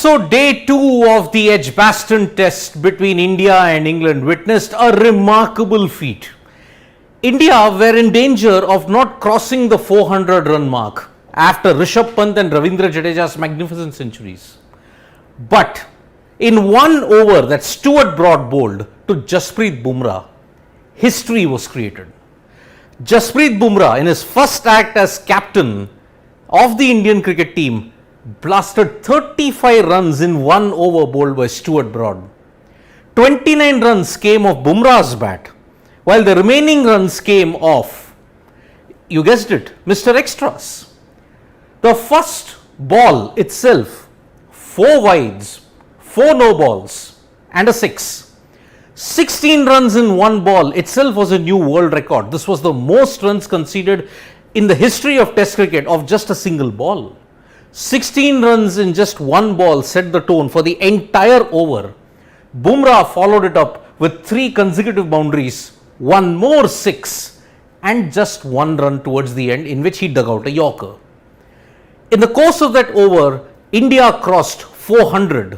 So, day 2 of the Edgbaston test between India and England witnessed a remarkable feat. India were in danger of not crossing the 400 run mark after Rishabh Pant and Ravindra Jadeja's magnificent centuries. But in one over that Stuart Broad bowled to Jasprit Bumrah, history was created. Jasprit Bumrah, in his first act as captain of the Indian cricket team, blasted 35 runs in one over bowled by Stuart Broad. 29 runs came off Bumrah's bat, while the remaining runs came off, you guessed it, Mr. Extras. The first ball itself, 4 wides, 4 no balls and a 6. 16 runs in one ball itself was a new world record. This was the most runs conceded in the history of Test cricket of just a single ball. 16 runs in just one ball set the tone for the entire over. Bumrah followed it up with 3 consecutive boundaries, one more 6 and just 1 run towards the end in which he dug out a Yorker. In the course of that over, India crossed 400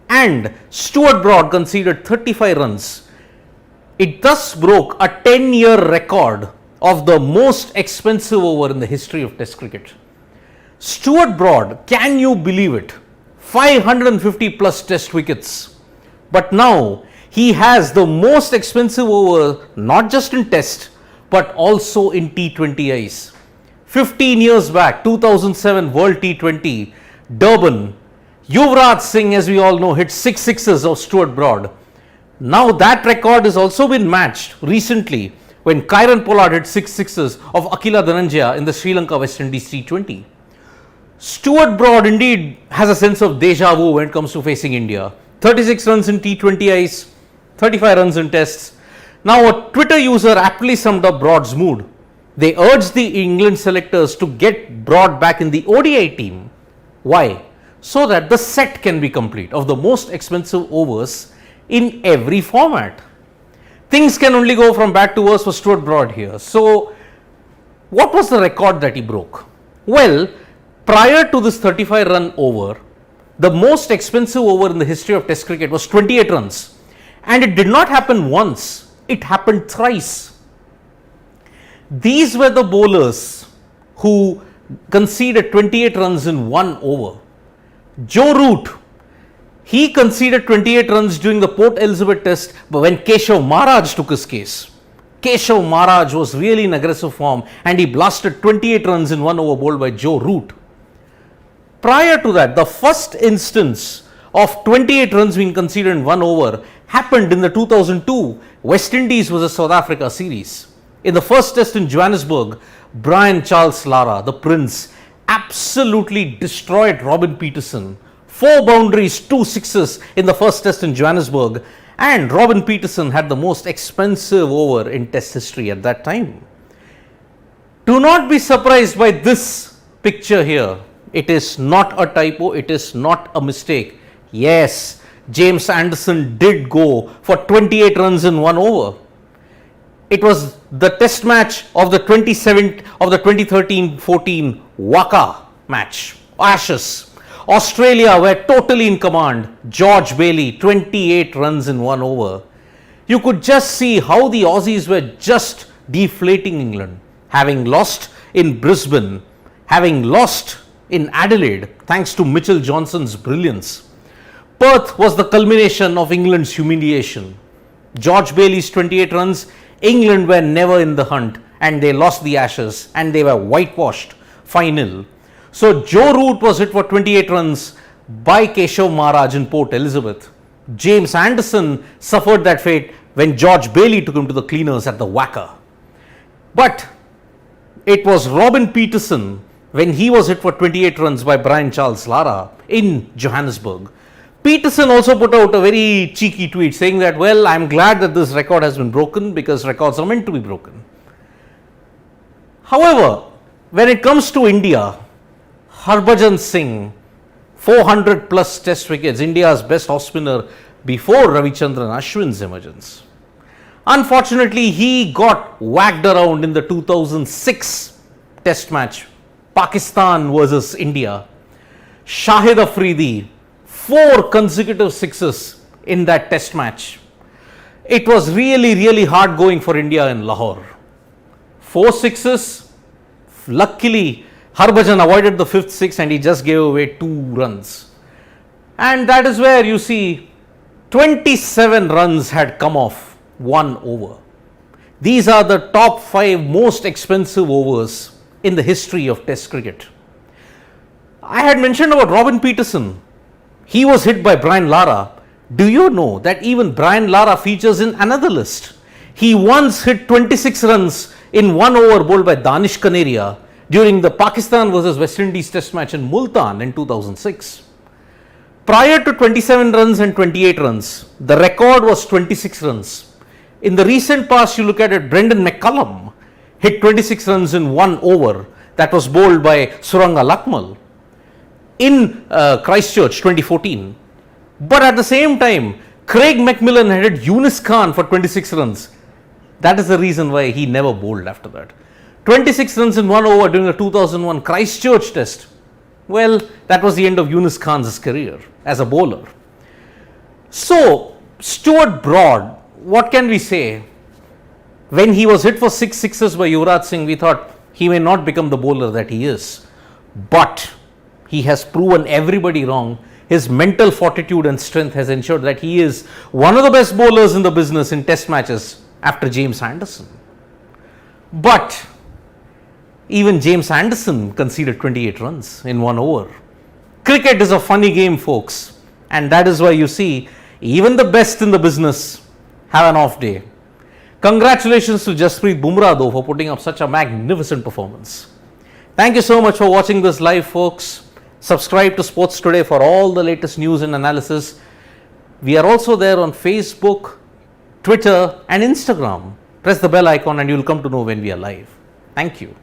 and Stuart Broad conceded 35 runs. It thus broke a 10-year record of the most expensive over in the history of Test cricket. Stuart Broad, can you believe it? 550 plus Test wickets. But now he has the most expensive over not just in Test but also in T20Is. 15 years back, 2007 World T20, Durban, Yuvraj Singh, as we all know, hit 6 sixes of Stuart Broad. Now that record has also been matched recently when Kieron Pollard hit 6 sixes of Akila Dhananjaya in the Sri Lanka West Indies T20. Stuart Broad indeed has a sense of deja vu when it comes to facing India. 36 runs in T20Is, 35 runs in Tests. Now a Twitter user aptly summed up Broad's mood. They urged the England selectors to get Broad back in the ODI team. Why? So that the set can be complete of the most expensive overs in every format. Things can only go from bad to worse for Stuart Broad here. So what was the record that he broke? Well, prior to this 35 run over, the most expensive over in the history of Test cricket was 28 runs. And it did not happen once, it happened thrice. These were the bowlers who conceded 28 runs in one over. Joe Root, he conceded 28 runs during the Port Elizabeth Test, but when Keshav Maharaj took his case. Keshav Maharaj was really in aggressive form and he blasted 28 runs in one over bowled by Joe Root. Prior to that, the first instance of 28 runs being conceded in one over happened in the 2002 West Indies vs South Africa series. In the first test in Johannesburg, Brian Charles Lara, the Prince, absolutely destroyed Robin Peterson. 4 boundaries, 2 sixes in the first test in Johannesburg, and Robin Peterson had the most expensive over in Test history at that time. Do not be surprised by this picture here. It is not a typo, it is not a mistake. Yes, James Anderson did go for 28 runs in one over. It was the test match of the 2013-14 WACA match, Ashes. Australia were totally in command. George Bailey, 28 runs in one over. You could just see how the Aussies were just deflating England, having lost in Brisbane, having lost in Adelaide thanks to Mitchell Johnson's brilliance. Perth was the culmination of England's humiliation. George Bailey's 28 runs, England were never in the hunt and they lost the Ashes and they were whitewashed 5-0. So Joe Root was hit for 28 runs by Keshav Maharaj in Port Elizabeth. James Anderson suffered that fate when George Bailey took him to the cleaners at the WACA. But it was Robin Peterson when he was hit for 28 runs by Brian Charles Lara in Johannesburg. Peterson also put out a very cheeky tweet saying that, well, I'm glad that this record has been broken because records are meant to be broken. However, when it comes to India, Harbhajan Singh, 400 plus Test wickets, India's best off spinner before Ravichandran Ashwin's emergence. Unfortunately, he got whacked around in the 2006 Test match, Pakistan versus India. Shahid Afridi, 4 consecutive sixes in that test match. It was really hard going for India in Lahore. 4 sixes. Luckily, Harbhajan avoided the 5th six and he just gave away 2 runs. And that is where you see 27 runs had come off 1 over. These are the top 5 most expensive overs in the history of Test cricket. I had mentioned about Robin Peterson. He was hit by Brian Lara. Do you know that even Brian Lara features in another list? He once hit 26 runs in 1 over bowled by Danish Kaneria during the Pakistan versus West Indies Test match in Multan in 2006. Prior to 27 runs and 28 runs, the record was 26 runs. In the recent past, you look at it, Brendan McCullum hit 26 runs in 1 over that was bowled by Suranga Lakmal in Christchurch 2014. But at the same time, Craig McMillan had hit Yunus Khan for 26 runs. That is the reason why he never bowled after that. 26 runs in 1 over during the 2001 Christchurch Test. Well, that was the end of Yunus Khan's career as a bowler. So, Stuart Broad, what can we say? When he was hit for 6 sixes by Yuvraj Singh, we thought he may not become the bowler that he is. But he has proven everybody wrong. His mental fortitude and strength has ensured that he is one of the best bowlers in the business in Test matches after James Anderson. But even James Anderson conceded 28 runs in 1 over. Cricket is a funny game, folks, and that is why you see even the best in the business have an off day. Congratulations to Jasprit Bumrah though for putting up such a magnificent performance. Thank you so much for watching this live, folks. Subscribe to Sports Today for all the latest news and analysis. We are also there on Facebook, Twitter and Instagram. Press the bell icon and you will come to know when we are live. Thank you.